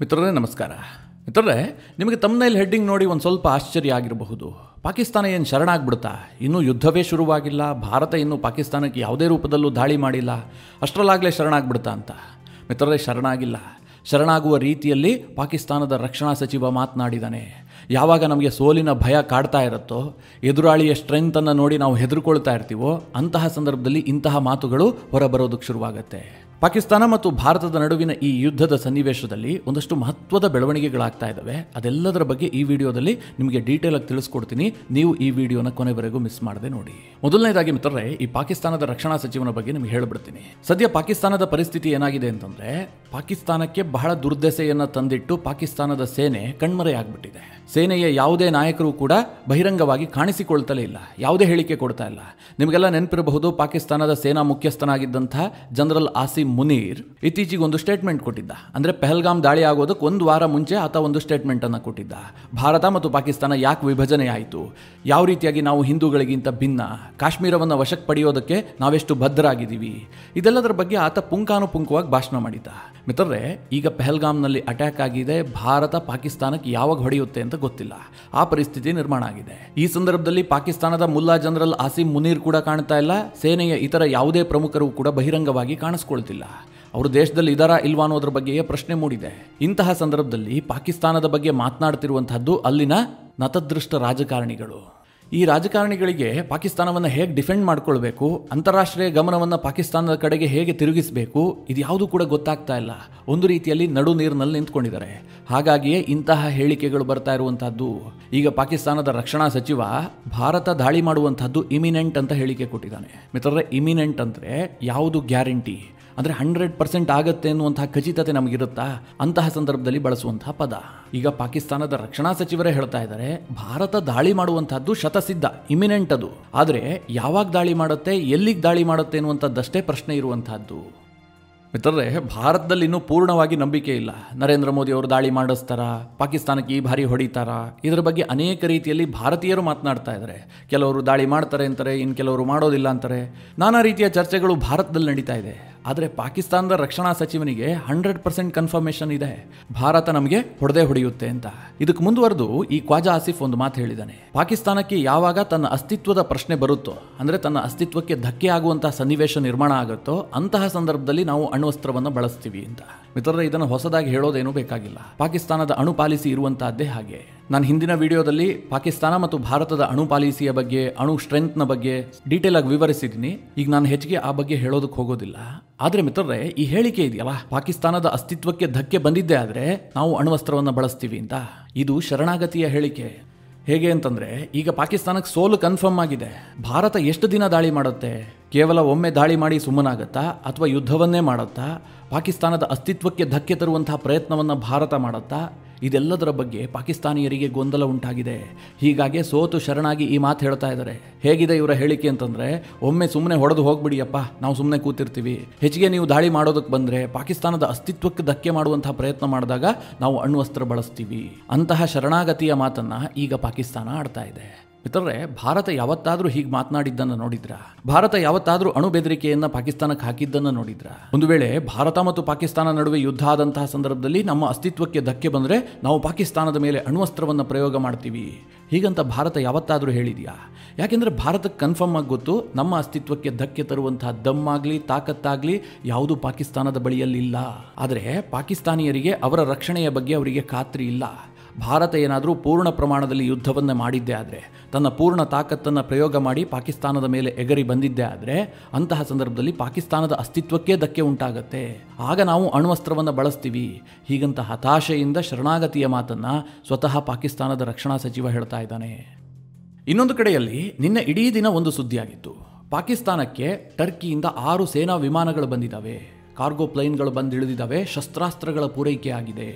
ಮಿತ್ರರೇ ನಮಸ್ಕಾರ. ಮಿತ್ರರೇ, ನಿಮಗೆ ತಮ್ಮನೇಲಿ ಹೆಡ್ಡಿಂಗ್ ನೋಡಿ ಒಂದು ಸ್ವಲ್ಪ ಆಶ್ಚರ್ಯ ಆಗಿರಬಹುದು. ಪಾಕಿಸ್ತಾನ ಏನು ಶರಣಾಗ್ಬಿಡ್ತಾ? ಇನ್ನೂ ಯುದ್ಧವೇ ಶುರುವಾಗಿಲ್ಲ, ಭಾರತ ಇನ್ನೂ ಪಾಕಿಸ್ತಾನಕ್ಕೆ ಯಾವುದೇ ರೂಪದಲ್ಲೂ ದಾಳಿ ಮಾಡಿಲ್ಲ, ಅಷ್ಟರಲ್ಲಾಗಲೇ ಶರಣಾಗ್ಬಿಡ್ತಾ ಅಂತ. ಮಿತ್ರರೇ, ಶರಣಾಗಿಲ್ಲ. ಶರಣಾಗುವ ರೀತಿಯಲ್ಲಿ ಪಾಕಿಸ್ತಾನದ ರಕ್ಷಣಾ ಸಚಿವ ಮಾತನಾಡಿದ್ದಾನೆ. ಯಾವಾಗ ನಮಗೆ ಸೋಲಿನ ಭಯ ಕಾಡ್ತಾ ಇರುತ್ತೋ, ಎದುರಾಳಿಯ ಸ್ಟ್ರೆಂತನ್ನು ನೋಡಿ ನಾವು ಹೆದರ್ಕೊಳ್ತಾ ಇರ್ತೀವೋ, ಅಂತಹ ಸಂದರ್ಭದಲ್ಲಿ ಇಂತಹ ಮಾತುಗಳು ಹೊರಬರೋದಕ್ಕೆ ಶುರುವಾಗುತ್ತೆ. ಪಾಕಿಸ್ತಾನ ಮತ್ತು ಭಾರತದ ನಡುವಿನ ಈ ಯುದ್ಧದ ಸನ್ನಿವೇಶದಲ್ಲಿ ಒಂದಷ್ಟು ಮಹತ್ವದ ಬೆಳವಣಿಗೆಗಳಾಗ್ತಾ ಇದ್ದಾವೆ. ಅದೆಲ್ಲದರ ಬಗ್ಗೆ ಈ ವಿಡಿಯೋದಲ್ಲಿ ನಿಮಗೆ ಡೀಟೇಲ್ ಆಗಿ ತಿಳಿಸ್ಕೊಡ್ತೀನಿ. ನೀವು ಈ ವಿಡಿಯೋನ ಕೊನೆವರೆಗೂ ಮಿಸ್ ಮಾಡದೆ ನೋಡಿ. ಮೊದಲನೇದಾಗಿ ಮಿತ್ರರೇ, ಈ ಪಾಕಿಸ್ತಾನದ ರಕ್ಷಣಾ ಸಚಿವನ ಬಗ್ಗೆ ನಿಮಗೆ ಹೇಳಿಬಿಡ್ತೀನಿ. ಸದ್ಯ ಪಾಕಿಸ್ತಾನದ ಪರಿಸ್ಥಿತಿ ಏನಾಗಿದೆ ಅಂತಂದ್ರೆ, ಪಾಕಿಸ್ತಾನಕ್ಕೆ ಬಹಳ ದುರ್ದೆಸೆಯನ್ನು ತಂದಿಟ್ಟು ಪಾಕಿಸ್ತಾನದ ಸೇನೆ ಕಣ್ಮರೆಯಾಗ್ಬಿಟ್ಟಿದೆ. ಸೇನೆಯ ಯಾವುದೇ ನಾಯಕರು ಕೂಡ ಬಹಿರಂಗವಾಗಿ ಕಾಣಿಸಿಕೊಳ್ತಲೇ ಇಲ್ಲ, ಯಾವುದೇ ಹೇಳಿಕೆ ಕೊಡ್ತಾ ಇಲ್ಲ. ನಿಮಗೆಲ್ಲ ನೆನಪಿರಬಹುದು, ಪಾಕಿಸ್ತಾನದ ಸೇನಾ ಮುಖ್ಯಸ್ಥನಾಗಿದ್ದಂತಹ ಜನರಲ್ ಆಸಿಮ್ ಮುನೀರ್ ಇತ್ತೀಚೆಗೆ ಒಂದು ಸ್ಟೇಟ್ಮೆಂಟ್ ಕೊಟ್ಟಿದ್ದ. ಅಂದ್ರೆ ಪಹಲ್ಗಾಮ್ ದಾಳಿ ಆಗೋದಕ್ಕೆ ಒಂದು ವಾರ ಮುಂಚೆ ಆತ ಒಂದು ಸ್ಟೇಟ್ಮೆಂಟ್ ಅನ್ನು ಕೊಟ್ಟಿದ್ದ. ಭಾರತ ಮತ್ತು ಪಾಕಿಸ್ತಾನ ಯಾಕೆ ವಿಭಜನೆ ಆಯಿತು, ಯಾವ ರೀತಿಯಾಗಿ ನಾವು ಹಿಂದೂಗಳಿಗಿಂತ ಭಿನ್ನ, ಕಾಶ್ಮೀರವನ್ನು ವಶಕ್ಕೆ ಪಡೆಯೋದಕ್ಕೆ ನಾವೆಷ್ಟು ಬದ್ಧರಾಗಿದ್ದೀವಿ, ಇದೆಲ್ಲದರ ಬಗ್ಗೆ ಆತ ಪುಂಖಾನುಪುಂಖವಾಗಿ ಭಾಷಣ ಮಾಡಿದ್ದ. ಮಿತ್ರರೇ, ಈಗ ಪಹಲ್ಗಾಮ್ನಲ್ಲಿ ಅಟ್ಯಾಕ್ ಆಗಿದೆ. ಭಾರತ ಪಾಕಿಸ್ತಾನಕ್ಕೆ ಯಾವಾಗ ಹೊಡೆಯುತ್ತೆ ಅಂತ ಗೊತ್ತಿಲ್ಲ. ಆ ಪರಿಸ್ಥಿತಿ ನಿರ್ಮಾಣ ಆಗಿದೆ. ಈ ಸಂದರ್ಭದಲ್ಲಿ ಪಾಕಿಸ್ತಾನದ ಮುಲ್ಲಾ ಜನರಲ್ ಆಸಿಮ್ ಮುನೀರ್ ಕೂಡ ಕಾಣ್ತಾ ಇಲ್ಲ. ಸೇನೆಯ ಇತರ ಯಾವುದೇ ಪ್ರಮುಖರು ಕೂಡ ಬಹಿರಂಗವಾಗಿ ಕಾಣಿಸ್ಕೊಳ್ತಿಲ್ಲ. ಅವರು ದೇಶದಲ್ಲಿ ಇದಾರಾ ಇಲ್ವಾ ಅನ್ನೋದ್ರ ಬಗ್ಗೆಯೇ ಪ್ರಶ್ನೆ ಮೂಡಿದೆ. ಇಂತಹ ಸಂದರ್ಭದಲ್ಲಿ ಪಾಕಿಸ್ತಾನದ ಬಗ್ಗೆ ಮಾತನಾಡ್ತಿರುವಂತಹದ್ದು ಅಲ್ಲಿನ ನತದೃಷ್ಟ ರಾಜಕಾರಣಿಗಳು. ಈ ರಾಜಕಾರಣಿಗಳಿಗೆ ಪಾಕಿಸ್ತಾನವನ್ನು ಹೇಗೆ ಡಿಫೆಂಡ್ ಮಾಡ್ಕೊಳ್ಬೇಕು, ಅಂತಾರಾಷ್ಟ್ರೀಯ ಗಮನವನ್ನು ಪಾಕಿಸ್ತಾನದ ಕಡೆಗೆ ಹೇಗೆ ತಿರುಗಿಸಬೇಕು, ಇದು ಯಾವುದು ಕೂಡ ಗೊತ್ತಾಗ್ತಾ ಇಲ್ಲ. ಒಂದು ರೀತಿಯಲ್ಲಿ ನಡು ನೀರಿನಲ್ಲಿ ನಿಂತ್ಕೊಂಡಿದ್ದಾರೆ. ಹಾಗಾಗಿಯೇ ಇಂತಹ ಹೇಳಿಕೆಗಳು ಬರ್ತಾ ಇರುವಂತಹದ್ದು. ಈಗ ಪಾಕಿಸ್ತಾನದ ರಕ್ಷಣಾ ಸಚಿವ ಭಾರತ ದಾಳಿ ಮಾಡುವಂತಹದ್ದು ಇಮಿನೆಂಟ್ ಅಂತ ಹೇಳಿಕೆ ಕೊಟ್ಟಿದ್ದಾನೆ. ಮಿತ್ರರೇ, ಇಮಿನೆಂಟ್ ಅಂದ್ರೆ ಯಾವುದು ಗ್ಯಾರಂಟಿ ಅಂದರೆ 100% ಆಗತ್ತೆ ಅನ್ನುವಂತಹ ಖಚಿತತೆ ನಮಗಿರುತ್ತಾ, ಅಂತಹ ಸಂದರ್ಭದಲ್ಲಿ ಬಳಸುವಂತಹ ಪದ. ಈಗ ಪಾಕಿಸ್ತಾನದ ರಕ್ಷಣಾ ಸಚಿವರೇ ಹೇಳ್ತಾ ಇದ್ದಾರೆ, ಭಾರತ ದಾಳಿ ಮಾಡುವಂತಹದ್ದು ಶತಸಿದ್ಧ, ಇಮಿನೆಂಟ್ ಅದು. ಆದರೆ ಯಾವಾಗ ದಾಳಿ ಮಾಡುತ್ತೆ, ಎಲ್ಲಿಗೆ ದಾಳಿ ಮಾಡುತ್ತೆ ಅನ್ನುವಂಥದ್ದಷ್ಟೇ ಪ್ರಶ್ನೆ ಇರುವಂತಹದ್ದು. ಮಿತ್ರರೇ, ಭಾರತದಲ್ಲಿ ಇನ್ನೂ ಪೂರ್ಣವಾಗಿ ನಂಬಿಕೆ ಇಲ್ಲ. ನರೇಂದ್ರ ಮೋದಿ ಅವರು ದಾಳಿ ಮಾಡಿಸ್ತಾರಾ, ಪಾಕಿಸ್ತಾನಕ್ಕೆ ಈ ಬಾರಿ ಹೊಡಿತಾರಾ, ಇದರ ಬಗ್ಗೆ ಅನೇಕ ರೀತಿಯಲ್ಲಿ ಭಾರತೀಯರು ಮಾತನಾಡ್ತಾ ಇದ್ದಾರೆ. ಕೆಲವರು ದಾಳಿ ಮಾಡ್ತಾರೆ ಅಂತಾರೆ, ಇನ್ನು ಕೆಲವರು ಮಾಡೋದಿಲ್ಲ ಅಂತಾರೆ. ನಾನಾ ರೀತಿಯ ಚರ್ಚೆಗಳು ಭಾರತದಲ್ಲಿ ನಡೀತಾ ಇದೆ. ಆದರೆ ಪಾಕಿಸ್ತಾನದ ರಕ್ಷಣಾ ಸಚಿವನಿಗೆ 100% ಕನ್ಫರ್ಮೇಷನ್ ಇದೆ, ಭಾರತ ನಮಗೆ ಹೊಡೆಯುತ್ತೆ ಅಂತ. ಇದಕ್ಕೆ ಮುಂದುವರೆದು ಈ ಖ್ವಾಜಾ ಆಸಿಫ್ ಒಂದು ಮಾತು ಹೇಳಿದ್ದಾನೆ. ಪಾಕಿಸ್ತಾನಕ್ಕೆ ಯಾವಾಗ ತನ್ನ ಅಸ್ತಿತ್ವದ ಪ್ರಶ್ನೆ ಬರುತ್ತೋ, ಅಂದರೆ ತನ್ನ ಅಸ್ತಿತ್ವಕ್ಕೆ ಧಕ್ಕೆ ಆಗುವಂತಹ ಸನ್ನಿವೇಶ ನಿರ್ಮಾಣ ಆಗುತ್ತೋ, ಅಂತಹ ಸಂದರ್ಭದಲ್ಲಿ ನಾವು ಅಣ್ವಸ್ತ್ರವನ್ನು ಬಳಸ್ತೀವಿ ಅಂತ. ಮಿತ್ರರೇ, ಇದನ್ನು ಹೊಸದಾಗಿ ಹೇಳೋದೇನೂ ಬೇಕಾಗಿಲ್ಲ. ಪಾಕಿಸ್ತಾನದ ಅಣು ಪಾಲಿಸಿ ಇರುವಂತಹದ್ದೇ ಹಾಗೆ. ನಾನು ಹಿಂದಿನ ವಿಡಿಯೋದಲ್ಲಿ ಪಾಕಿಸ್ತಾನ ಮತ್ತು ಭಾರತದ ಅಣು ಪಾಲಿಸಿಯ ಬಗ್ಗೆ, ಅಣು ಸ್ಟ್ರೆಂತ್ನ ಬಗ್ಗೆ ಡೀಟೇಲ್ ಆಗಿ ವಿವರಿಸಿದ್ದೀನಿ. ಈಗ ನಾನು ಹೆಚ್ಚಿಗೆ ಆ ಬಗ್ಗೆ ಹೇಳೋದಕ್ಕೆ ಹೋಗೋದಿಲ್ಲ. ಆದರೆ ಮಿತ್ರರೇ, ಈ ಹೇಳಿಕೆ ಇದೆಯಲ್ಲ, ಪಾಕಿಸ್ತಾನದ ಅಸ್ತಿತ್ವಕ್ಕೆ ಧಕ್ಕೆ ಬಂದಿದ್ದೇ ಆದರೆ ನಾವು ಅಣ್ವಸ್ತ್ರವನ್ನು ಬಳಸ್ತೀವಿ ಅಂತ, ಇದು ಶರಣಾಗತಿಯ ಹೇಳಿಕೆ. ಹೇಗೆ ಅಂತಂದ್ರೆ, ಈಗ ಪಾಕಿಸ್ತಾನಕ್ಕೆ ಸೋಲು ಕನ್ಫರ್ಮ್ ಆಗಿದೆ. ಭಾರತ ಎಷ್ಟು ದಿನ ದಾಳಿ ಮಾಡುತ್ತೆ? ಕೇವಲ ಒಮ್ಮೆ ದಾಳಿ ಮಾಡಿ ಸುಮ್ಮನಾಗತ್ತಾ, ಅಥವಾ ಯುದ್ಧವನ್ನೇ ಮಾಡುತ್ತಾ? ಪಾಕಿಸ್ತಾನದ ಅಸ್ತಿತ್ವಕ್ಕೆ ಧಕ್ಕೆ ತರುವಂತಹ ಪ್ರಯತ್ನವನ್ನು ಭಾರತ ಮಾಡುತ್ತಾ? ಇದೆಲ್ಲದರ ಬಗ್ಗೆ ಪಾಕಿಸ್ತಾನಿಯರಿಗೆ ಗೊಂದಲ ಉಂಟಾಗಿದೆ. ಹೀಗಾಗಿ ಸೋತು ಶರಣಾಗಿ ಈ ಮಾತು ಹೇಳ್ತಾ ಇದ್ದಾರೆ. ಹೇಗಿದೆ ಇವರ ಹೇಳಿಕೆ ಅಂತಂದ್ರೆ, ಒಮ್ಮೆ ಸುಮ್ಮನೆ ಹೊಡೆದು ಹೋಗ್ಬಿಡಿಯಪ್ಪ, ನಾವು ಸುಮ್ಮನೆ ಕೂತಿರ್ತೀವಿ. ಹೆಚ್ಚಿಗೆ ನೀವು ದಾಳಿ ಮಾಡೋದಕ್ಕೆ ಬಂದ್ರೆ, ಪಾಕಿಸ್ತಾನದ ಅಸ್ತಿತ್ವಕ್ಕೆ ಧಕ್ಕೆ ಮಾಡುವಂತಹ ಪ್ರಯತ್ನ ಮಾಡಿದಾಗ ನಾವು ಅಣ್ವಸ್ತ್ರ ಬಳಸ್ತೀವಿ. ಅಂತಹ ಶರಣಾಗತಿಯ ಮಾತನ್ನ ಈಗ ಪಾಕಿಸ್ತಾನ ಆಡ್ತಾ ಇದೆ. ಮಿತ್ರರೇ, ಭಾರತ ಯಾವತ್ತಾದ್ರೂ ಹೀಗೆ ಮಾತನಾಡಿದ್ದನ್ನು ನೋಡಿದ್ರ? ಭಾರತ ಯಾವತ್ತಾದ್ರೂ ಅಣು ಬೆದರಿಕೆಯನ್ನ ಪಾಕಿಸ್ತಾನಕ್ಕೆ ಹಾಕಿದ್ದನ್ನು ನೋಡಿದ್ರ? ಒಂದು ವೇಳೆ ಭಾರತ ಮತ್ತು ಪಾಕಿಸ್ತಾನ ನಡುವೆ ಯುದ್ಧ ಆದಂತಹ ಸಂದರ್ಭದಲ್ಲಿ ನಮ್ಮ ಅಸ್ತಿತ್ವಕ್ಕೆ ಧಕ್ಕೆ ಬಂದ್ರೆ ನಾವು ಪಾಕಿಸ್ತಾನದ ಮೇಲೆ ಅಣ್ವಸ್ತ್ರವನ್ನು ಪ್ರಯೋಗ ಮಾಡ್ತೀವಿ, ಹೀಗಂತ ಭಾರತ ಯಾವತ್ತಾದ್ರೂ ಹೇಳಿದ್ಯಾ? ಯಾಕೆಂದ್ರೆ ಭಾರತಕ್ಕೆ ಕನ್ಫರ್ಮ್ ಆಗಿ ಗೊತ್ತು, ನಮ್ಮ ಅಸ್ತಿತ್ವಕ್ಕೆ ಧಕ್ಕೆ ತರುವಂತಹ ದಮ್ಮಾಗ್ಲಿ ತಾಕತ್ತಾಗ್ಲಿ ಯಾವುದು ಪಾಕಿಸ್ತಾನದ ಬಳಿಯಲ್ಲಿ ಇಲ್ಲ. ಆದರೆ ಪಾಕಿಸ್ತಾನಿಯರಿಗೆ ಅವರ ರಕ್ಷಣೆಯ ಬಗ್ಗೆ ಅವರಿಗೆ ಖಾತ್ರಿ ಇಲ್ಲ. ಭಾರತ ಏನಾದರೂ ಪೂರ್ಣ ಪ್ರಮಾಣದಲ್ಲಿ ಯುದ್ಧವನ್ನು ಮಾಡಿದ್ದೇ ಆದರೆ, ತನ್ನ ಪೂರ್ಣ ತಾಕತ್ತನ್ನು ಪ್ರಯೋಗ ಮಾಡಿ ಪಾಕಿಸ್ತಾನದ ಮೇಲೆ ಎಗರಿ ಬಂದಿದ್ದೇ ಆದರೆ, ಅಂತಹ ಸಂದರ್ಭದಲ್ಲಿ ಪಾಕಿಸ್ತಾನದ ಅಸ್ತಿತ್ವಕ್ಕೆ ಧಕ್ಕೆ ಉಂಟಾಗತ್ತೆ. ಆಗ ನಾವು ಅಣ್ವಸ್ತ್ರವನ್ನು ಬಳಸ್ತೀವಿ. ಹೀಗಂತ ಹತಾಶೆಯಿಂದ ಶರಣಾಗತಿಯ ಮಾತನ್ನು ಸ್ವತಃ ಪಾಕಿಸ್ತಾನದ ರಕ್ಷಣಾ ಸಚಿವ ಹೇಳ್ತಾ ಇದ್ದಾನೆ. ಇನ್ನೊಂದು ಕಡೆಯಲ್ಲಿ ನಿನ್ನೆ ಇಡೀ ದಿನ ಒಂದು ಸುದ್ದಿಯಾಗಿತ್ತು. ಪಾಕಿಸ್ತಾನಕ್ಕೆ ಟರ್ಕಿಯಿಂದ 6 ಸೇನಾ ವಿಮಾನಗಳು ಬಂದಿದ್ದಾವೆ, ಕಾರ್ಗೋ ಪ್ಲೈನ್ಗಳು ಬಂದಿಳಿದಿದ್ದಾವೆ, ಶಸ್ತ್ರಾಸ್ತ್ರಗಳ ಪೂರೈಕೆ ಆಗಿದೆ.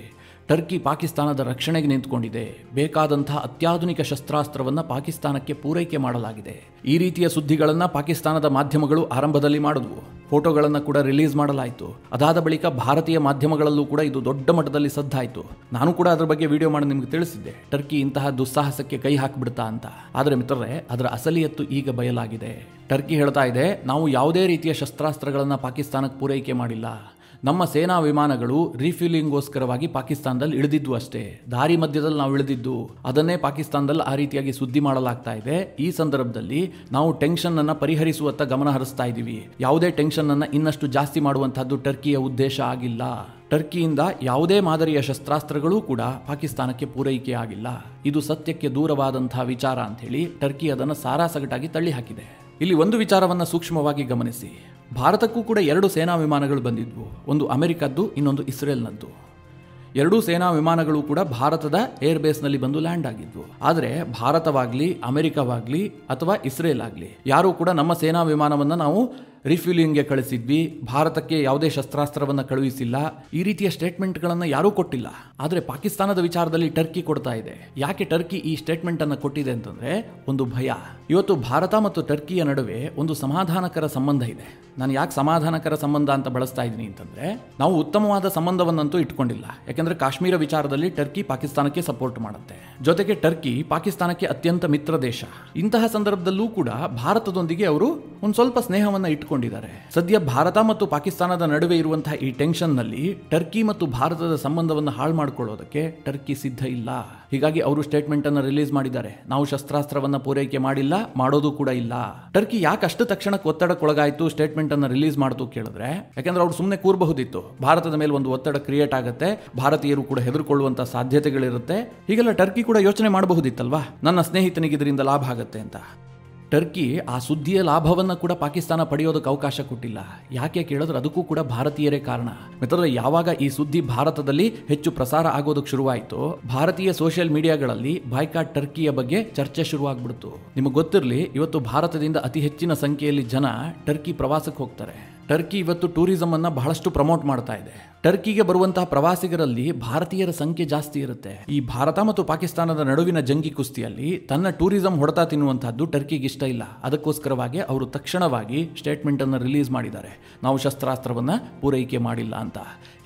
ಟರ್ಕಿ ಪಾಕಿಸ್ತಾನದ ರಕ್ಷಣೆಗೆ ನಿಂತುಕೊಂಡಿದೆ. ಬೇಕಾದಂತಹ ಅತ್ಯಾಧುನಿಕ ಶಸ್ತ್ರಾಸ್ತ್ರವನ್ನು ಪಾಕಿಸ್ತಾನಕ್ಕೆ ಪೂರೈಕೆ ಮಾಡಲಾಗಿದೆ. ಈ ರೀತಿಯ ಸುದ್ದಿಗಳನ್ನು ಪಾಕಿಸ್ತಾನದ ಮಾಧ್ಯಮಗಳು ಆರಂಭದಲ್ಲಿ ಮಾಡಿದ್ವು. ಫೋಟೋಗಳನ್ನು ಕೂಡ ರಿಲೀಸ್ ಮಾಡಲಾಯಿತು. ಅದಾದ ಬಳಿಕ ಭಾರತೀಯ ಮಾಧ್ಯಮಗಳಲ್ಲೂ ಕೂಡ ಇದು ದೊಡ್ಡ ಮಟ್ಟದಲ್ಲಿ ಸದ್ದಾಯಿತು. ನಾನು ಕೂಡ ಅದರ ಬಗ್ಗೆ ವಿಡಿಯೋ ಮಾಡಿ ನಿಮಗೆ ತಿಳಿಸಿದ್ದೆ, ಟರ್ಕಿ ಇಂತಹ ದುಸ್ಸಾಹಸಕ್ಕೆ ಕೈ ಹಾಕಿಬಿಡ್ತಾ ಅಂತ. ಆದರೆ ಮಿತ್ರರೇ, ಅದರ ಅಸಲಿಯತ್ತು ಈಗ ಬಯಲಾಗಿದೆ. ಟರ್ಕಿ ಹೇಳ್ತಾ ಇದೆ, ನಾವು ಯಾವುದೇ ರೀತಿಯ ಶಸ್ತ್ರಾಸ್ತ್ರಗಳನ್ನು ಪಾಕಿಸ್ತಾನಕ್ಕೆ ಪೂರೈಕೆ ಮಾಡಿಲ್ಲ. ನಮ್ಮ ಸೇನಾ ವಿಮಾನಗಳು ರೀಫ್ಯೂಲಿಂಗ್ಗೋಸ್ಕರವಾಗಿ ಪಾಕಿಸ್ತಾನದಲ್ಲಿ ಇಳಿದಿದ್ವು ಅಷ್ಟೇ. ದಾರಿ ಮಧ್ಯದಲ್ಲಿ ನಾವು ಇಳಿದಿದ್ದು, ಅದನ್ನೇ ಪಾಕಿಸ್ತಾನದಲ್ಲಿ ಆ ರೀತಿಯಾಗಿ ಸುದ್ದಿ ಮಾಡಲಾಗ್ತಾ ಇದೆ. ಈ ಸಂದರ್ಭದಲ್ಲಿ ನಾವು ಟೆನ್ಷನ್ ಅನ್ನ ಪರಿಹರಿಸುವತ್ತ ಗಮನ ಹರಿಸ್ತಾ ಇದ್ದೀವಿ. ಯಾವುದೇ ಟೆನ್ಷನ್ ಅನ್ನ ಇನ್ನಷ್ಟು ಜಾಸ್ತಿ ಮಾಡುವಂತಹದ್ದು ಟರ್ಕಿಯ ಉದ್ದೇಶ ಆಗಿಲ್ಲ. ಟರ್ಕಿಯಿಂದ ಯಾವುದೇ ಮಾದರಿಯ ಶಸ್ತ್ರಾಸ್ತ್ರಗಳೂ ಕೂಡ ಪಾಕಿಸ್ತಾನಕ್ಕೆ ಪೂರೈಕೆ ಆಗಿಲ್ಲ. ಇದು ಸತ್ಯಕ್ಕೆ ದೂರವಾದಂತಹ ವಿಚಾರ ಅಂತ ಹೇಳಿ ಟರ್ಕಿ ಅದನ್ನು ಸಾರಾಸಗಟಾಗಿ ತಳ್ಳಿ ಹಾಕಿದೆ. ಇಲ್ಲಿ ಒಂದು ವಿಚಾರವನ್ನು ಸೂಕ್ಷ್ಮವಾಗಿ ಗಮನಿಸಿ. ಭಾರತಕ್ಕೂ ಕೂಡ 2 ಸೇನಾ ವಿಮಾನಗಳು ಬಂದಿದ್ವು. ಒಂದು ಅಮೆರಿಕದ್ದು, ಇನ್ನೊಂದು ಇಸ್ರೇಲ್ನದ್ದು. 2 ಸೇನಾ ವಿಮಾನಗಳು ಕೂಡ ಭಾರತದ ಏರ್ಬೇಸ್ನಲ್ಲಿ ಬಂದು ಲ್ಯಾಂಡ್ ಆಗಿದ್ವು. ಆದರೆ ಭಾರತವಾಗ್ಲಿ, ಅಮೆರಿಕವಾಗ್ಲಿ ಅಥವಾ ಇಸ್ರೇಲ್ ಆಗಲಿ ಯಾರೂ ಕೂಡ ನಮ್ಮ ಸೇನಾ ವಿಮಾನವನ್ನು ನಾವು ರಿಫ್ಯೂಲಿಂಗ್ಗೆ ಕಳಿಸಿದ್ವಿ, ಭಾರತಕ್ಕೆ ಯಾವುದೇ ಶಸ್ತ್ರಾಸ್ತ್ರವನ್ನು ಕಳುಹಿಸಿಲ್ಲ, ಈ ರೀತಿಯ ಸ್ಟೇಟ್ಮೆಂಟ್ಗಳನ್ನು ಯಾರೂ ಕೊಟ್ಟಿಲ್ಲ. ಆದರೆ ಪಾಕಿಸ್ತಾನದ ವಿಚಾರದಲ್ಲಿ ಟರ್ಕಿ ಕೊಡ್ತಾ ಇದೆ. ಯಾಕೆ ಟರ್ಕಿ ಈ ಸ್ಟೇಟ್ಮೆಂಟ್ ಅನ್ನು ಕೊಟ್ಟಿದೆ ಅಂತಂದ್ರೆ ಒಂದು ಭಯ. ಇವತ್ತು ಭಾರತ ಮತ್ತು ಟರ್ಕಿಯ ನಡುವೆ ಒಂದು ಸಮಾಧಾನಕರ ಸಂಬಂಧ ಇದೆ. ನಾನು ಯಾಕೆ ಸಮಾಧಾನಕರ ಸಂಬಂಧ ಅಂತ ಬಳಸ್ತಾ ಇದ್ದೀನಿ ಅಂತಂದ್ರೆ, ನಾವು ಉತ್ತಮವಾದ ಸಂಬಂಧವನ್ನಂತೂ ಇಟ್ಕೊಂಡಿಲ್ಲ. ಯಾಕೆಂದ್ರೆ ಕಾಶ್ಮೀರ ವಿಚಾರದಲ್ಲಿ ಟರ್ಕಿ ಪಾಕಿಸ್ತಾನಕ್ಕೆ ಸಪೋರ್ಟ್ ಮಾಡುತ್ತೆ. ಜೊತೆಗೆ ಟರ್ಕಿ ಪಾಕಿಸ್ತಾನಕ್ಕೆ ಅತ್ಯಂತ ಮಿತ್ರ ದೇಶ. ಇಂತಹ ಸಂದರ್ಭದಲ್ಲೂ ಕೂಡ ಭಾರತದೊಂದಿಗೆ ಅವರು ಒಂದು ಸ್ವಲ್ಪ ಸ್ನೇಹವನ್ನ ಇಟ್ಟುಕೊಂಡಿದ್ದಾರೆ. ಸದ್ಯ ಭಾರತ ಮತ್ತು ಪಾಕಿಸ್ತಾನದ ನಡುವೆ ಇರುವಂತಹ ಈ ಟೆನ್ಷನ್ ನಲ್ಲಿ ಟರ್ಕಿ ಮತ್ತು ಭಾರತದ ಸಂಬಂಧವನ್ನು ಹಾಳು ಮಾಡಿಕೊಳ್ಳೋದಕ್ಕೆ ಟರ್ಕಿ ಸಿದ್ಧ ಇಲ್ಲ. ಹೀಗಾಗಿ ಅವರು ಸ್ಟೇಟ್ಮೆಂಟ್ ಅನ್ನು ರಿಲೀಸ್ ಮಾಡಿದ್ದಾರೆ. ನಾವು ಶಸ್ತ್ರಾಸ್ತ್ರವನ್ನ ಪೂರೈಕೆ ಮಾಡಿಲ್ಲ, ಮಾಡೋದು ಕೂಡ ಇಲ್ಲ. ಟರ್ಕಿ ಯಾಕೆ ಅಷ್ಟು ತಕ್ಷಣಕ್ಕೆ ಒತ್ತಡಕ್ಕೊಳಗಾಯಿತು, ಸ್ಟೇಟ್ಮೆಂಟ್ ಅನ್ನು ರಿಲೀಸ್ ಮಾಡ್ತು ಕೇಳಿದ್ರೆ, ಯಾಕಂದ್ರೆ ಅವ್ರು ಸುಮ್ಮನೆ ಕೂರಬಹುದಿತ್ತು. ಭಾರತದ ಮೇಲೆ ಒಂದು ಒತ್ತಡ ಕ್ರಿಯೇಟ್ ಆಗುತ್ತೆ, ಭಾರತೀಯರು ಕೂಡ ಹೆದರ್ಕೊಳ್ಳುವಂತ ಸಾಧ್ಯತೆಗಳಿರುತ್ತೆ. ಹೀಗೆಲ್ಲ ಟರ್ಕಿ ಕೂಡ ಯೋಚನೆ ಮಾಡಬಹುದಿತ್ತಲ್ವಾ, ನನ್ನ ಸ್ನೇಹಿತನಿಗೆ ಇದರಿಂದ ಲಾಭ ಆಗುತ್ತೆ ಅಂತ. ಟರ್ಕಿ ಆ ಸುದ್ದಿಯ ಲಾಭವನ್ನು ಕೂಡ ಪಾಕಿಸ್ತಾನ ಪಡೆಯೋದಕ್ಕೆ ಅವಕಾಶ ಕೊಟ್ಟಿಲ್ಲ. ಯಾಕೆ ಕೇಳಿದ್ರೆ ಅದಕ್ಕೂ ಕೂಡ ಭಾರತೀಯರೇ ಕಾರಣ. ಮಿತ್ರರೇ, ಯಾವಾಗ ಈ ಸುದ್ದಿ ಭಾರತದಲ್ಲಿ ಹೆಚ್ಚು ಪ್ರಸಾರ ಆಗೋದಕ್ಕೆ ಶುರುವಾಯಿತು, ಭಾರತೀಯ ಸೋಷಿಯಲ್ ಮೀಡಿಯಾಗಳಲ್ಲಿ ಬಾಯ್ಕಾಟ್ ಟರ್ಕಿಯ ಬಗ್ಗೆ ಚರ್ಚೆ ಶುರುವಾಗ್ಬಿಡ್ತು. ನಿಮಗೆ ಗೊತ್ತಿರಲಿ, ಇವತ್ತು ಭಾರತದಿಂದ ಅತಿ ಹೆಚ್ಚಿನ ಸಂಖ್ಯೆಯಲ್ಲಿ ಜನ ಟರ್ಕಿ ಪ್ರವಾಸಕ್ಕೆ ಹೋಗ್ತಾರೆ. ಟರ್ಕಿ ಇವತ್ತು ಟೂರಿಸಂ ಅನ್ನ ಬಹಳಷ್ಟು ಪ್ರಮೋಟ್ ಮಾಡ್ತಾ ಇದೆ. ಟರ್ಕಿಗೆ ಬರುವಂತಹ ಪ್ರವಾಸಿಗರಲ್ಲಿ ಭಾರತೀಯರ ಸಂಖ್ಯೆ ಜಾಸ್ತಿ ಇರುತ್ತೆ. ಈ ಭಾರತ ಮತ್ತು ಪಾಕಿಸ್ತಾನದ ನಡುವಿನ ಜಂಗಿ ಕುಸ್ತಿಯಲ್ಲಿ ತನ್ನ ಟೂರಿಸಂ ಹೊಡೆತ ತಿನ್ನುವಂತಹದ್ದು ಟರ್ಕಿಗೆ ಇಷ್ಟ ಇಲ್ಲ. ಅದಕ್ಕೋಸ್ಕರವಾಗಿ ಅವರು ತಕ್ಷಣವಾಗಿ ಸ್ಟೇಟ್ಮೆಂಟ್ ಅನ್ನು ರಿಲೀಸ್ ಮಾಡಿದ್ದಾರೆ, ನಾವು ಶಸ್ತ್ರಾಸ್ತ್ರವನ್ನ ಪೂರೈಕೆ ಮಾಡಿಲ್ಲ ಅಂತ.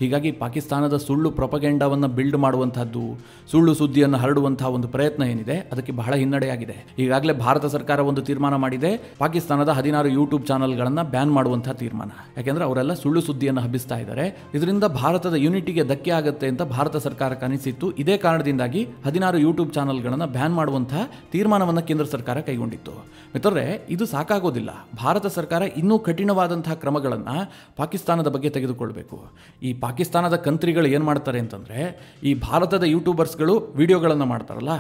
ಹೀಗಾಗಿ ಪಾಕಿಸ್ತಾನದ ಸುಳ್ಳು ಪ್ರೊಪಗೆಂಡಾವನ್ನು ಬಿಲ್ಡ್ ಮಾಡುವಂತಹದ್ದು, ಸುಳ್ಳು ಸುದ್ದಿಯನ್ನು ಹರಡುವಂತಹ ಒಂದು ಪ್ರಯತ್ನ ಏನಿದೆ ಅದಕ್ಕೆ ಬಹಳ ಹಿನ್ನಡೆಯಾಗಿದೆ. ಈಗಾಗಲೇ ಭಾರತ ಸರ್ಕಾರ ಒಂದು ತೀರ್ಮಾನ ಮಾಡಿದೆ, ಪಾಕಿಸ್ತಾನದ 16 ಯೂಟ್ಯೂಬ್ ಚಾನೆಲ್ಗಳನ್ನು ಬ್ಯಾನ್ ಮಾಡುವಂತಹ ತೀರ್ಮಾನ. ಯಾಕೆಂದ್ರೆ ಅವರೆಲ್ಲ ಸುಳ್ಳು ಸುದ್ದಿಯನ್ನು ಹಬ್ಬಿಸ್ತಾ ಇದ್ದಾರೆ. ಇದರಿಂದ ಭಾರತದ ಯೂನಿಟಿಗೆ ಧಕ್ಕೆ ಆಗುತ್ತೆ ಅಂತ ಭಾರತ ಸರ್ಕಾರಕ್ಕೆ ಅನಿಸಿತ್ತು. ಇದೇ ಕಾರಣದಿಂದಾಗಿ 16 ಯೂಟ್ಯೂಬ್ ಚಾನೆಲ್ಗಳನ್ನು ಬ್ಯಾನ್ ಮಾಡುವಂತಹ ತೀರ್ಮಾನವನ್ನು ಕೇಂದ್ರ ಸರ್ಕಾರ ಕೈಗೊಂಡಿತ್ತು. ಮಿತ್ರರೇ, ಇದು ಸಾಕಾಗೋದಿಲ್ಲ. ಭಾರತ ಸರ್ಕಾರ ಇನ್ನೂ ಕಠಿಣವಾದಂತಹ ಕ್ರಮಗಳನ್ನು ಪಾಕಿಸ್ತಾನದ ಬಗ್ಗೆ ತೆಗೆದುಕೊಳ್ಬೇಕು. ಈ ಪಾಕಿಸ್ತಾನದ ಕಂತ್ರಿಗಳು ಏನು ಮಾಡ್ತಾರೆ ಅಂತಂದರೆ, ಈ ಭಾರತದ ಯೂಟ್ಯೂಬರ್ಸ್ಗಳು ವಿಡಿಯೋಗಳನ್ನು ಮಾಡ್ತಾರಲ್ಲ,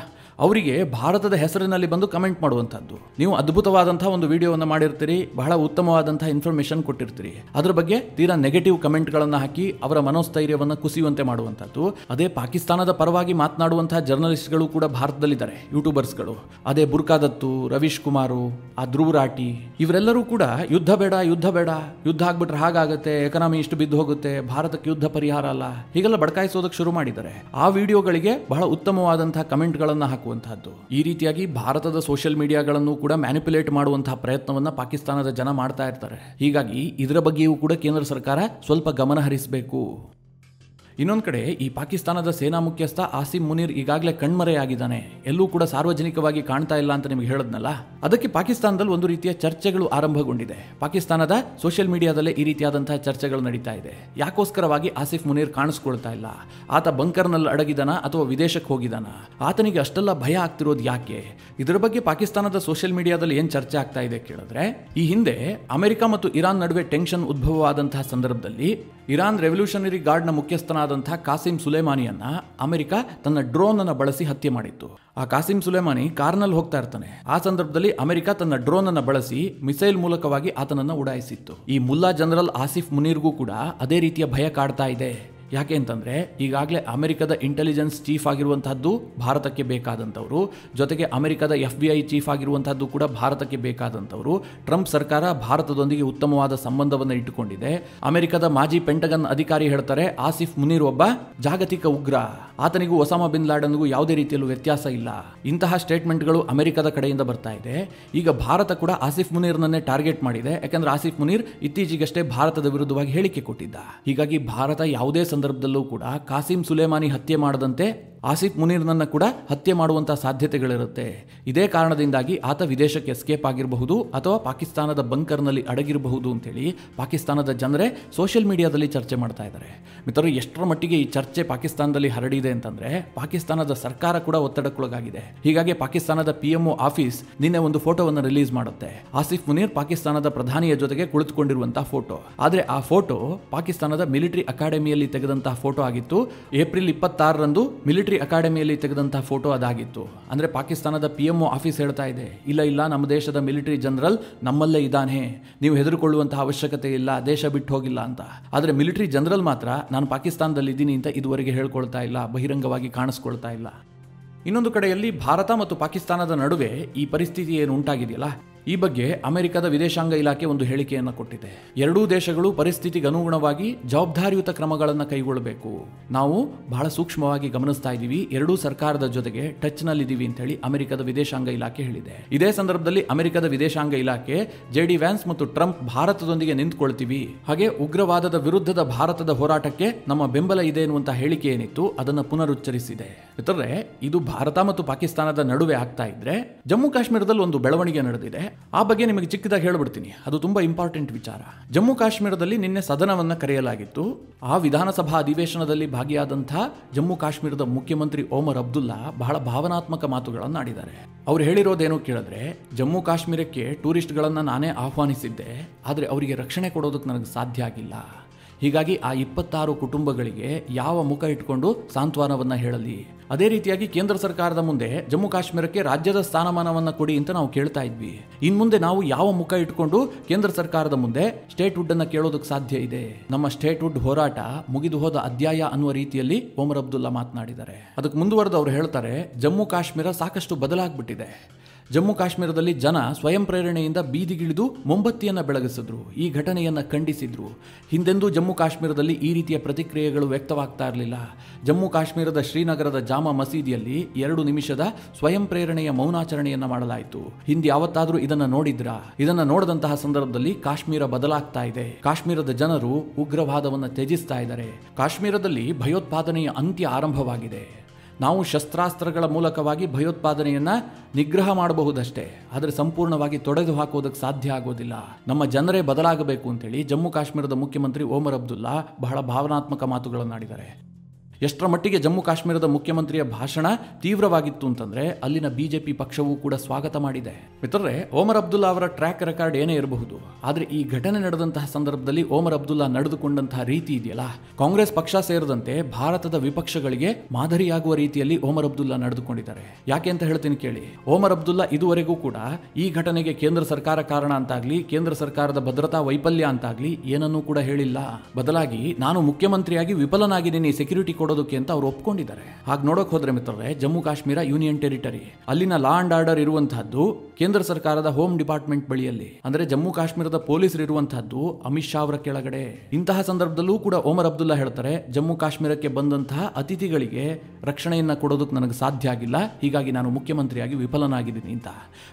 ಅವರಿಗೆ ಭಾರತದ ಹೆಸರಿನಲ್ಲಿ ಬಂದು ಕಮೆಂಟ್ ಮಾಡುವಂಥದ್ದು. ನೀವು ಅದ್ಭುತವಾದಂತಹ ಒಂದು ವಿಡಿಯೋವನ್ನು ಮಾಡಿರ್ತೀರಿ, ಬಹಳ ಉತ್ತಮವಾದಂತಹ ಇನ್ಫಾರ್ಮೇಶನ್ ಕೊಟ್ಟಿರ್ತೀರಿ, ಅದರ ಬಗ್ಗೆ ತೀರಾ ನೆಗೆಟಿವ್ ಕಮೆಂಟ್ಗಳನ್ನು ಹಾಕಿ ಅವರ ಮನೋಸ್ಥೈರ್ಯವನ್ನು ಕುಸಿಯುವಂತೆ ಮಾಡುವಂಥದ್ದು. ಅದೇ ಪಾಕಿಸ್ತಾನದ ಪರವಾಗಿ ಮಾತನಾಡುವಂತಹ ಜರ್ನಲಿಸ್ಟ್ಗಳು ಕೂಡ ಭಾರತದಲ್ಲಿದ್ದಾರೆ, ಯೂಟ್ಯೂಬರ್ಸ್ಗಳು. ಅದೇ ಬುರ್ಕಾದತ್ತು, ರವೀಶ್ ಕುಮಾರು, ಆ ಧ್ರುವ್ ರಾಟಿ, ಇವರೆಲ್ಲರೂ ಕೂಡ ಯುದ್ಧ ಬೇಡ, ಯುದ್ಧ ಬೇಡ, ಯುದ್ಧ ಆಗ್ಬಿಟ್ರೆ ಹಾಗಾಗುತ್ತೆ, ಎಕನಾಮಿ ಇಷ್ಟು ಬಿದ್ದು ಹೋಗುತ್ತೆ, ಭಾರತಕ್ಕೆ ಯುದ್ಧ ಪರಿಹಾರ ಅಲ್ಲ, ಹೀಗೆಲ್ಲ ಬಡಕಾಯಿಸೋದಕ್ಕೆ ಶುರು ಮಾಡಿದ್ದಾರೆ. ಆ ವಿಡಿಯೋಗಳಿಗೆ ಬಹಳ ಉತ್ತಮವಾದಂತಹ ಕಮೆಂಟ್ಗಳನ್ನು ಹಾಕುವಂತಹದ್ದು. ಈ ರೀತಿಯಾಗಿ ಭಾರತದ ಸೋಷಿಯಲ್ ಮೀಡಿಯಾಗಳನ್ನು ಕೂಡ ಮ್ಯಾನಿಪುಲೇಟ್ ಮಾಡುವಂತಹ ಪ್ರಯತ್ನವನ್ನ ಪಾಕಿಸ್ತಾನದ ಜನ ಮಾಡ್ತಾ ಇರ್ತಾರೆ. ಹೀಗಾಗಿ ಇದರ ಬಗ್ಗೆಯೂ ಕೂಡ ಕೇಂದ್ರ ಸರ್ಕಾರ ಸ್ವಲ್ಪ ಗಮನ ಹರಿಸಬೇಕು. ಇನ್ನೊಂದು ಕಡೆ ಈ ಪಾಕಿಸ್ತಾನದ ಸೇನಾ ಮುಖ್ಯಸ್ಥ ಆಸಿಮ್ ಮುನೀರ್ ಈಗಾಗಲೇ ಕಣ್ಮರೆಯಾಗಿದ್ದಾನೆ, ಎಲ್ಲೂ ಕೂಡ ಸಾರ್ವಜನಿಕವಾಗಿ ಕಾಣ್ತಾ ಇಲ್ಲ ಅಂತ ನಿಮಗೆ ಹೇಳಿದ್ನಲ್ಲ. ಅದಕ್ಕೆ ಪಾಕಿಸ್ತಾನದಲ್ಲಿ ಒಂದು ರೀತಿಯ ಚರ್ಚೆಗಳು ಆರಂಭಗೊಂಡಿದೆ. ಪಾಕಿಸ್ತಾನದ ಸೋಷಿಯಲ್ ಮೀಡಿಯಾದಲ್ಲೇ ಈ ರೀತಿಯಾದಂತಹ ಚರ್ಚೆಗಳು ನಡೀತಾ ಇದೆ. ಯಾಕೋಸ್ಕರವಾಗಿ ಆಸಿಫ್ ಮುನೀರ್ ಕಾಣಿಸ್ಕೊಳ್ತಾ ಇಲ್ಲ? ಆತ ಬಂಕರ್ನಲ್ಲಿ ಅಡಗಿದಾನ ಅಥವಾ ವಿದೇಶಕ್ಕೆ ಹೋಗಿದಾನ? ಆತನಿಗೆ ಅಷ್ಟೆಲ್ಲ ಭಯ ಆಗ್ತಿರೋದು ಯಾಕೆ? ಇದರ ಬಗ್ಗೆ ಪಾಕಿಸ್ತಾನದ ಸೋಷಿಯಲ್ ಮೀಡಿಯಾದಲ್ಲಿ ಏನು ಚರ್ಚೆ ಆಗ್ತಾ ಇದೆ ಕೇಳಿದ್ರೆ, ಈ ಹಿಂದೆ ಅಮೆರಿಕ ಮತ್ತು ಇರಾನ್ ನಡುವೆ ಟೆನ್ಷನ್ ಉದ್ಭವವಾದಂತಹ ಸಂದರ್ಭದಲ್ಲಿ ಇರಾನ್ ರೆವಲ್ಯೂಷನರಿ ಗಾರ್ಡ್ನ ಮುಖ್ಯಸ್ಥನಾದಂತಹ ಕಾಸಿಂ ಸುಲೇಮಾನಿಯನ್ನ ಅಮೆರಿಕ ತನ್ನ ಡ್ರೋನ್ ಅನ್ನು ಬಳಸಿ ಹತ್ಯೆ ಮಾಡಿತ್ತು. ಆ ಕಾಸಿಂ ಸುಲೇಮಾನಿ ಕಾರ್ನಲ್ಲಿ ಹೋಗ್ತಾ ಇರ್ತಾನೆ. ಆ ಸಂದರ್ಭದಲ್ಲಿ ಅಮೆರಿಕ ತನ್ನ ಡ್ರೋನ್ ಅನ್ನು ಬಳಸಿ ಮಿಸೈಲ್ ಮೂಲಕವಾಗಿ ಆತನನ್ನು ಉಡಾಯಿಸಿತ್ತು. ಈ ಮುಲ್ಲಾ ಜನರಲ್ ಆಸಿಫ್ ಮುನೀರ್ಗೂ ಕೂಡ ಅದೇ ರೀತಿಯ ಭಯ ಕಾಡ್ತಾ ಇದೆ. ಯಾಕೆ ಅಂತಂದ್ರೆ, ಈಗಾಗಲೇ ಅಮೆರಿಕದ ಇಂಟೆಲಿಜೆನ್ಸ್ ಚೀಫ್ ಆಗಿರುವಂತಹದ್ದು ಭಾರತಕ್ಕೆ ಬೇಕಾದಂಥವ್ರು, ಜೊತೆಗೆ ಅಮೆರಿಕದ FBI ಚೀಫ್ ಆಗಿರುವಂತಹದ್ದು ಕೂಡ ಭಾರತಕ್ಕೆ ಬೇಕಾದಂಥವ್ರು. ಟ್ರಂಪ್ ಸರ್ಕಾರ ಭಾರತದೊಂದಿಗೆ ಉತ್ತಮವಾದ ಸಂಬಂಧವನ್ನು ಇಟ್ಟುಕೊಂಡಿದೆ. ಅಮೆರಿಕದ ಮಾಜಿ ಪೆಂಟಗನ್ ಅಧಿಕಾರಿ ಹೇಳ್ತಾರೆ, ಆಸಿಫ್ ಮುನೀರ್ ಒಬ್ಬ ಜಾಗತಿಕ ಉಗ್ರ, ಆತನಿಗೂ ಒಸಾಮಾ ಬಿನ್ ಲಾಡೆನ್ಗೂ ಯಾವುದೇ ರೀತಿಯಲ್ಲೂ ವ್ಯತ್ಯಾಸ ಇಲ್ಲ. ಇಂತಹ ಸ್ಟೇಟ್ಮೆಂಟ್ಗಳು ಅಮೆರಿಕದ ಕಡೆಯಿಂದ ಬರ್ತಾ ಇದೆ. ಈಗ ಭಾರತ ಕೂಡ ಆಸಿಫ್ ಮುನೀರ್ನನ್ನೇ ಟಾರ್ಗೆಟ್ ಮಾಡಿದೆ. ಯಾಕಂದ್ರೆ ಆಸಿಫ್ ಮುನೀರ್ ಇತ್ತೀಚೆಗಷ್ಟೇ ಭಾರತದ ವಿರುದ್ಧವಾಗಿ ಹೇಳಿಕೆ ಕೊಟ್ಟಿದ್ದ. ಹೀಗಾಗಿ ಭಾರತ ಯಾವುದೇ ಸಂದರ್ಭದಲ್ಲೂ ಕೂಡ ಕಾಸಿಂ ಸುಲೇಮಾನಿ ಹತ್ಯೆ ಮಾಡದಂತೆ ಆಸಿಫ್ ಮುನೀರ್ನನ್ನು ಕೂಡ ಹತ್ಯೆ ಮಾಡುವಂಥ ಸಾಧ್ಯತೆಗಳಿರುತ್ತೆ. ಇದೇ ಕಾರಣದಿಂದಾಗಿ ಆತ ವಿದೇಶಕ್ಕೆ ಎಸ್ಕೇಪ್ ಆಗಿರಬಹುದು ಅಥವಾ ಪಾಕಿಸ್ತಾನದ ಬಂಕರ್ನಲ್ಲಿ ಅಡಗಿರಬಹುದು ಅಂತೇಳಿ ಪಾಕಿಸ್ತಾನದ ಜನರೇ ಸೋಷಿಯಲ್ ಮೀಡಿಯಾದಲ್ಲಿ ಚರ್ಚೆ ಮಾಡ್ತಾ ಇದ್ದಾರೆ. ಮಿತ್ರರು, ಎಷ್ಟರ ಮಟ್ಟಿಗೆ ಈ ಚರ್ಚೆ ಪಾಕಿಸ್ತಾನದಲ್ಲಿ ಹರಡಿದೆ ಅಂತಂದ್ರೆ ಪಾಕಿಸ್ತಾನದ ಸರ್ಕಾರ ಕೂಡ ಒತ್ತಡಕ್ಕೊಳಗಾಗಿದೆ. ಹೀಗಾಗಿ ಪಾಕಿಸ್ತಾನದ PMO ಆಫೀಸ್ ನಿನ್ನೆ ಒಂದು ಫೋಟೋವನ್ನು ರಿಲೀಸ್ ಮಾಡುತ್ತೆ. ಆಸಿಫ್ ಮುನೀರ್ ಪಾಕಿಸ್ತಾನದ ಪ್ರಧಾನಿಯ ಜೊತೆಗೆ ಕುಳಿತುಕೊಂಡಿರುವಂತಹ ಫೋಟೋ. ಆದರೆ ಆ ಫೋಟೋ ಪಾಕಿಸ್ತಾನದ ಮಿಲಿಟರಿ ಅಕಾಡೆಮಿಯಲ್ಲಿ ತೆಗೆದಂತಹ ಫೋಟೋ ಆಗಿತ್ತು. ಏಪ್ರಿಲ್ 26ರಂದು ಮಿಲಿಟರಿ ಅಕಾಡೆಮಿಯಲ್ಲಿ ತೆಗೆದಂತಹ ಫೋಟೋ ಅದಾಗಿತ್ತು. ಅಂದ್ರೆ ಪಾಕಿಸ್ತಾನದ PMO ಆಫೀಸ್ ಹೇಳ್ತಾ ಇದೆ, ಇಲ್ಲ ನಮ್ಮ ದೇಶದ ಮಿಲಿಟರಿ ಜನರಲ್ ನಮ್ಮಲ್ಲೇ ಇದ್ದಾನೆ, ನೀವು ಹೆದರಿಕೊಳ್ಳುವಂತಹ ಅವಶ್ಯಕತೆ ಇಲ್ಲ, ದೇಶ ಬಿಟ್ಟು ಹೋಗಿಲ್ಲ ಅಂತ. ಆದರೆ ಮಿಲಿಟರಿ ಜನರಲ್ ಮಾತ್ರ ನಾನು ಪಾಕಿಸ್ತಾನದಲ್ಲಿ ಇದ್ದೀನಿ ಅಂತ ಇದುವರೆಗೆ ಹೇಳ್ಕೊಳ್ತಾ ಇಲ್ಲ, ಬಹಿರಂಗವಾಗಿ ಕಾಣಿಸ್ಕೊಳ್ತಾ ಇಲ್ಲ. ಇನ್ನೊಂದು ಕಡೆಯಲ್ಲಿ ಭಾರತ ಮತ್ತು ಪಾಕಿಸ್ತಾನದ ನಡುವೆ ಈ ಪರಿಸ್ಥಿತಿ ಏನು ಉಂಟಾಗಿದೆಯಲ್ಲ, ಈ ಬಗ್ಗೆ ಅಮೆರಿಕದ ವಿದೇಶಾಂಗ ಇಲಾಖೆ ಒಂದು ಹೇಳಿಕೆಯನ್ನು ಕೊಟ್ಟಿದೆ. ಎರಡೂ ದೇಶಗಳು ಪರಿಸ್ಥಿತಿಗೆ ಅನುಗುಣವಾಗಿ ಜವಾಬ್ದಾರಿಯುತ ಕ್ರಮಗಳನ್ನು ಕೈಗೊಳ್ಳಬೇಕು. ನಾವು ಬಹಳ ಸೂಕ್ಷ್ಮವಾಗಿ ಗಮನಿಸ್ತಾ ಇದ್ದೀವಿ, ಎರಡೂ ಸರ್ಕಾರದ ಜೊತೆಗೆ ಟಚ್ ನಲ್ಲಿದ್ದೀವಿ ಅಂತ ಹೇಳಿ ಅಮೆರಿಕದ ವಿದೇಶಾಂಗ ಇಲಾಖೆ ಹೇಳಿದೆ. ಇದೇ ಸಂದರ್ಭದಲ್ಲಿ ಅಮೆರಿಕದ ವಿದೇಶಾಂಗ ಇಲಾಖೆ JD ವ್ಯಾನ್ಸ್ ಮತ್ತು ಟ್ರಂಪ್ ಭಾರತದೊಂದಿಗೆ ನಿಂತುಕೊಳ್ತೀವಿ, ಹಾಗೆ ಉಗ್ರವಾದದ ವಿರುದ್ಧದ ಭಾರತದ ಹೋರಾಟಕ್ಕೆ ನಮ್ಮ ಬೆಂಬಲ ಇದೆ ಎನ್ನುವಂತ ಹೇಳಿಕೆ ಏನಿತ್ತು ಅದನ್ನು ಪುನರುಚ್ಚರಿಸಿದೆ. ಮಿತ್ರರೇ, ಇದು ಭಾರತ ಮತ್ತು ಪಾಕಿಸ್ತಾನದ ನಡುವೆ ಆಗ್ತಾ ಇದ್ರೆ ಜಮ್ಮು ಕಾಶ್ಮೀರದಲ್ಲಿ ಒಂದು ಬೆಳವಣಿಗೆ ನಡೆದಿದೆ. ಆ ಬಗ್ಗೆ ನಿಮಗೆ ಚಿಕ್ಕದಾಗಿ ಹೇಳ್ಬಿಡ್ತೀನಿ, ಅದು ತುಂಬಾ ಇಂಪಾರ್ಟೆಂಟ್ ವಿಚಾರ. ಜಮ್ಮು ಕಾಶ್ಮೀರದಲ್ಲಿ ನಿನ್ನೆ ಸದನವನ್ನು ಕರೆಯಲಾಗಿತ್ತು. ಆ ವಿಧಾನಸಭಾ ಅಧಿವೇಶನದಲ್ಲಿ ಭಾಗಿಯಾದಂತಹ ಜಮ್ಮು ಕಾಶ್ಮೀರದ ಮುಖ್ಯಮಂತ್ರಿ ಓಮರ್ ಅಬ್ದುಲ್ಲಾ ಬಹಳ ಭಾವನಾತ್ಮಕ ಮಾತುಗಳನ್ನು ಆಡಿದ್ದಾರೆ. ಅವ್ರು ಹೇಳಿರೋದೇನು ಕೇಳಿದ್ರೆ, ಜಮ್ಮು ಕಾಶ್ಮೀರಕ್ಕೆ ಟೂರಿಸ್ಟ್ಗಳನ್ನು ನಾನೇ ಆಹ್ವಾನಿಸಿದ್ದೆ, ಆದರೆ ಅವರಿಗೆ ರಕ್ಷಣೆ ಕೊಡೋದಕ್ಕೆ ನನಗೆ ಸಾಧ್ಯ ಆಗಿಲ್ಲ. ಹೀಗಾಗಿ ಆ 26 ಕುಟುಂಬಗಳಿಗೆ ಯಾವ ಮುಖ ಇಟ್ಕೊಂಡು ಸಾಂತ್ವನವನ್ನ ಹೇಳಲಿ. ಅದೇ ರೀತಿಯಾಗಿ ಕೇಂದ್ರ ಸರ್ಕಾರದ ಮುಂದೆ ಜಮ್ಮು ಕಾಶ್ಮೀರಕ್ಕೆ ರಾಜ್ಯದ ಸ್ಥಾನಮಾನವನ್ನು ಕೊಡಿ ಅಂತ ನಾವು ಕೇಳ್ತಾ ಇದ್ವಿ. ಇನ್ ಮುಂದೆ ನಾವು ಯಾವ ಮುಖ ಇಟ್ಕೊಂಡು ಕೇಂದ್ರ ಸರ್ಕಾರದ ಮುಂದೆ ಸ್ಟೇಟ್ ವುಡ್ ಅನ್ನ ಕೇಳೋದಕ್ಕೆ ಸಾಧ್ಯ ಇದೆ? ನಮ್ಮ ಸ್ಟೇಟ್ ವುಡ್ ಹೋರಾಟ ಮುಗಿದು ಹೋದ ಅಧ್ಯಾಯ ಅನ್ನುವ ರೀತಿಯಲ್ಲಿ ಓಮರ್ ಅಬ್ದುಲ್ಲಾ ಮಾತನಾಡಿದ್ದಾರೆ. ಅದಕ್ಕೆ ಮುಂದುವರೆದು ಅವರು ಹೇಳ್ತಾರೆ, ಜಮ್ಮು ಕಾಶ್ಮೀರ ಸಾಕಷ್ಟು ಬದಲಾಗ್ಬಿಟ್ಟಿದೆ. ಜಮ್ಮು ಕಾಶ್ಮೀರದಲ್ಲಿ ಜನ ಸ್ವಯಂ ಪ್ರೇರಣೆಯಿಂದ ಬೀದಿಗಿಳಿದು ಮೊಂಬತ್ತಿಯನ್ನು ಬೆಳಗಿಸಿದ್ರು, ಈ ಘಟನೆಯನ್ನು ಖಂಡಿಸಿದ್ರು. ಹಿಂದೆಂದೂ ಜಮ್ಮು ಕಾಶ್ಮೀರದಲ್ಲಿ ಈ ರೀತಿಯ ಪ್ರತಿಕ್ರಿಯೆಗಳು ವ್ಯಕ್ತವಾಗ್ತಾ ಇರಲಿಲ್ಲ. ಜಮ್ಮು ಕಾಶ್ಮೀರದ ಶ್ರೀನಗರದ ಜಾಮಾ ಮಸೀದಿಯಲ್ಲಿ 2 ನಿಮಿಷದ ಸ್ವಯಂ ಪ್ರೇರಣೆಯ ಮೌನಾಚರಣೆಯನ್ನು ಮಾಡಲಾಯಿತು. ಹಿಂದೆ ಯಾವತ್ತಾದ್ರೂ ಇದನ್ನು ನೋಡಿದ್ರಾ? ಇದನ್ನು ನೋಡದಂತಹ ಸಂದರ್ಭದಲ್ಲಿ ಕಾಶ್ಮೀರ ಬದಲಾಗ್ತಾ ಇದೆ. ಕಾಶ್ಮೀರದ ಜನರು ಉಗ್ರವಾದವನ್ನು ತ್ಯಜಿಸ್ತಾ ಇದ್ದಾರೆ. ಕಾಶ್ಮೀರದಲ್ಲಿ ಭಯೋತ್ಪಾದನೆಯ ಅಂತ್ಯ ಆರಂಭವಾಗಿದೆ. ನಾವು ಶಸ್ತ್ರಾಸ್ತ್ರಗಳ ಮೂಲಕವಾಗಿ ಭಯೋತ್ಪಾದನೆಯನ್ನ ನಿಗ್ರಹ ಮಾಡಬಹುದಷ್ಟೇ, ಆದರೆ ಸಂಪೂರ್ಣವಾಗಿ ತೊಡೆದು ಹಾಕೋದಕ್ಕೆ ಸಾಧ್ಯ ಆಗೋದಿಲ್ಲ. ನಮ್ಮ ಜನರೇ ಬದಲಾಗಬೇಕು ಅಂತೇಳಿ ಜಮ್ಮು ಕಾಶ್ಮೀರದ ಮುಖ್ಯಮಂತ್ರಿ ಓಮರ್ ಅಬ್ದುಲ್ಲಾ ಬಹಳ ಭಾವನಾತ್ಮಕ ಮಾತುಗಳನ್ನಾಡಿದ್ದಾರೆ. ಎಷ್ಟರ ಮಟ್ಟಿಗೆ ಜಮ್ಮು ಕಾಶ್ಮೀರದ ಮುಖ್ಯಮಂತ್ರಿಯ ಭಾಷಣ ತೀವ್ರವಾಗಿತ್ತು ಅಂತಂದ್ರೆ ಅಲ್ಲಿನ BJP ಪಕ್ಷವೂ ಕೂಡ ಸ್ವಾಗತ ಮಾಡಿದೆ. ಮಿತ್ರರೇ, ಓಮರ್ ಅಬ್ದುಲ್ಲಾ ಅವರ ಟ್ರ್ಯಾಕ್ ರೆಕಾರ್ಡ್ ಏನೇ ಇರಬಹುದು, ಆದರೆ ಈ ಘಟನೆ ನಡೆದಂತಹ ಸಂದರ್ಭದಲ್ಲಿ ಓಮರ್ ಅಬ್ದುಲ್ಲಾ ನಡೆದುಕೊಂಡಂತಹ ರೀತಿ ಇದೆಯಲ್ಲ, ಕಾಂಗ್ರೆಸ್ ಪಕ್ಷ ಸೇರಿದಂತೆ ಭಾರತದ ವಿಪಕ್ಷಗಳಿಗೆ ಮಾದರಿಯಾಗುವ ರೀತಿಯಲ್ಲಿ ಓಮರ್ ಅಬ್ದುಲ್ಲಾ ನಡೆದುಕೊಂಡಿದ್ದಾರೆ. ಯಾಕೆ ಅಂತ ಹೇಳ್ತೀನಿ ಕೇಳಿ. ಓಮರ್ ಅಬ್ದುಲ್ಲಾ ಇದುವರೆಗೂ ಕೂಡ ಈ ಘಟನೆಗೆ ಕೇಂದ್ರ ಸರ್ಕಾರ ಕಾರಣ ಅಂತಾಗ್ಲಿ, ಕೇಂದ್ರ ಸರ್ಕಾರದ ಭದ್ರತಾ ವೈಫಲ್ಯ ಅಂತಾಗ್ಲಿ ಏನನ್ನೂ ಕೂಡ ಹೇಳಿಲ್ಲ. ಬದಲಾಗಿ ನಾನು ಮುಖ್ಯಮಂತ್ರಿಯಾಗಿ ವಿಫಲನಾಗಿದ್ದೀನಿ ಸೆಕ್ಯೂರಿಟಿ ಕೊಡೋದಕ್ಕೆ ಅಂತ ಅವರು ಒಪ್ಕೊಂಡಿದ್ದಾರೆ. ಹಾಗೆ ನೋಡೋಕೆ ಹೋದ್ರೆ ಮಿತ್ರರೇ, ಜಮ್ಮು ಕಾಶ್ಮೀರ ಯೂನಿಯನ್ ಟೆರಿಟರಿ, ಅಲ್ಲಿನ ಲಾ ಅಂಡ್ ಆರ್ಡರ್ ಇರುವಂತಹದ್ದು ಕೇಂದ್ರ ಸರ್ಕಾರದ ಹೋಮ್ ಡಿಪಾರ್ಟ್ಮೆಂಟ್ ಬಳಿಯಲ್ಲಿ, ಅಂದ್ರೆ ಜಮ್ಮು ಕಾಶ್ಮೀರದ ಪೊಲೀಸರು ಇರುವಂತಹದ್ದು ಅಮಿತ್ ಶಾ ಅವರ ಕೆಳಗಡೆ. ಇಂತಹ ಸಂದರ್ಭದಲ್ಲೂ ಕೂಡ ಓಮರ್ ಅಬ್ದುಲ್ಲಾ ಹೇಳ್ತಾರೆ, ಜಮ್ಮು ಕಾಶ್ಮೀರಕ್ಕೆ ಬಂದಂತಹ ಅತಿಥಿಗಳಿಗೆ ರಕ್ಷಣೆಯನ್ನ ಕೊಡೋದಕ್ಕೆ ನನಗೆ ಸಾಧ್ಯ ಆಗಿಲ್ಲ, ಹೀಗಾಗಿ ನಾನು ಮುಖ್ಯಮಂತ್ರಿಯಾಗಿ ವಿಫಲನಾಗಿದ್ದೀನಿ ಅಂತ.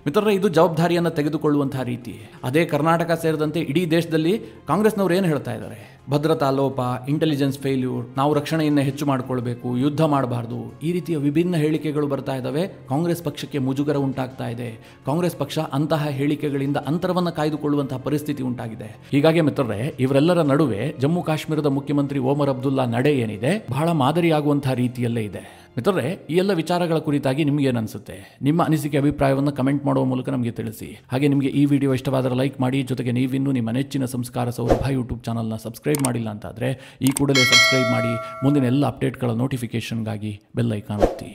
ಮಿತ್ರರೇ, ಇದು ಜವಾಬ್ದಾರಿಯನ್ನು ತೆಗೆದುಕೊಳ್ಳುವಂತಹ ರೀತಿ. ಅದೇ ಕರ್ನಾಟಕ ಸೇರಿದಂತೆ ಇಡೀ ದೇಶದಲ್ಲಿ ಕಾಂಗ್ರೆಸ್ನವರು ಏನು ಹೇಳ್ತಾ ಇದ್ದಾರೆ? ಭದ್ರತಾ ಲೋಪ, ಇಂಟೆಲಿಜೆನ್ಸ್ ಫೇಲ್ಯೂರ್, ನಾವು ರಕ್ಷಣೆಯನ್ನು ಹೆಚ್ಚು ಮಾಡಿಕೊಳ್ಬೇಕು, ಯುದ್ಧ ಮಾಡಬಾರ್ದು, ಈ ರೀತಿಯ ವಿಭಿನ್ನ ಹೇಳಿಕೆಗಳು ಬರ್ತಾ ಇದ್ದಾವೆ. ಕಾಂಗ್ರೆಸ್ ಪಕ್ಷಕ್ಕೆ ಮುಜುಗರ ಉಂಟಾಗ್ತಾ ಇದೆ. ಕಾಂಗ್ರೆಸ್ ಪಕ್ಷ ಅಂತಹ ಹೇಳಿಕೆಗಳಿಂದ ಅಂತರವನ್ನು ಕಾಯ್ದುಕೊಳ್ಳುವಂತಹ ಪರಿಸ್ಥಿತಿ ಉಂಟಾಗಿದೆ. ಹೀಗಾಗಿ ಮಿತ್ರರೇ, ಇವರೆಲ್ಲರ ನಡುವೆ ಜಮ್ಮು ಕಾಶ್ಮೀರದ ಮುಖ್ಯಮಂತ್ರಿ ಓಮರ್ ಅಬ್ದುಲ್ಲಾ ನಡೆ ಏನಿದೆ ಬಹಳ ಮಾದರಿಯಾಗುವಂತಹ ರೀತಿಯಲ್ಲೇ ಇದೆ. ಮಿತ್ರರೇ, ಈ ಎಲ್ಲ ವಿಚಾರಗಳ ಕುರಿತಾಗಿ ನಿಮ್ಗೆ ಏನು ಅನಿಸುತ್ತೆ? ನಿಮ್ಮ ಅನಿಸಿಕೆ ಅಭಿಪ್ರಾಯವನ್ನು ಕಮೆಂಟ್ ಮಾಡುವ ಮೂಲಕ ನಮಗೆ ತಿಳಿಸಿ. ಹಾಗೆ ನಿಮಗೆ ಈ ವಿಡಿಯೋ ಇಷ್ಟವಾದರೆ ಲೈಕ್ ಮಾಡಿ. ಜೊತೆಗೆ ನೀವಿನ್ನೂ ನಿಮ್ಮ ನೆಚ್ಚಿನ ಸಂಸ್ಕಾರ ಸೌರಭ ಯೂಟ್ಯೂಬ್ ಚಾನಲ್ನ ಸಬ್ಸ್ಕ್ರೈಬ್ ಮಾಡಿಲ್ಲ ಅಂತಾದರೆ ಈ ಕೂಡಲೇ ಸಬ್ಸ್ಕ್ರೈಬ್ ಮಾಡಿ. ಮುಂದಿನ ಎಲ್ಲ ಅಪ್ಡೇಟ್ಗಳ ನೋಟಿಫಿಕೇಷನ್ಗಾಗಿ ಬೆಲ್ ಐಕಾನ್ ಒತ್ತಿ.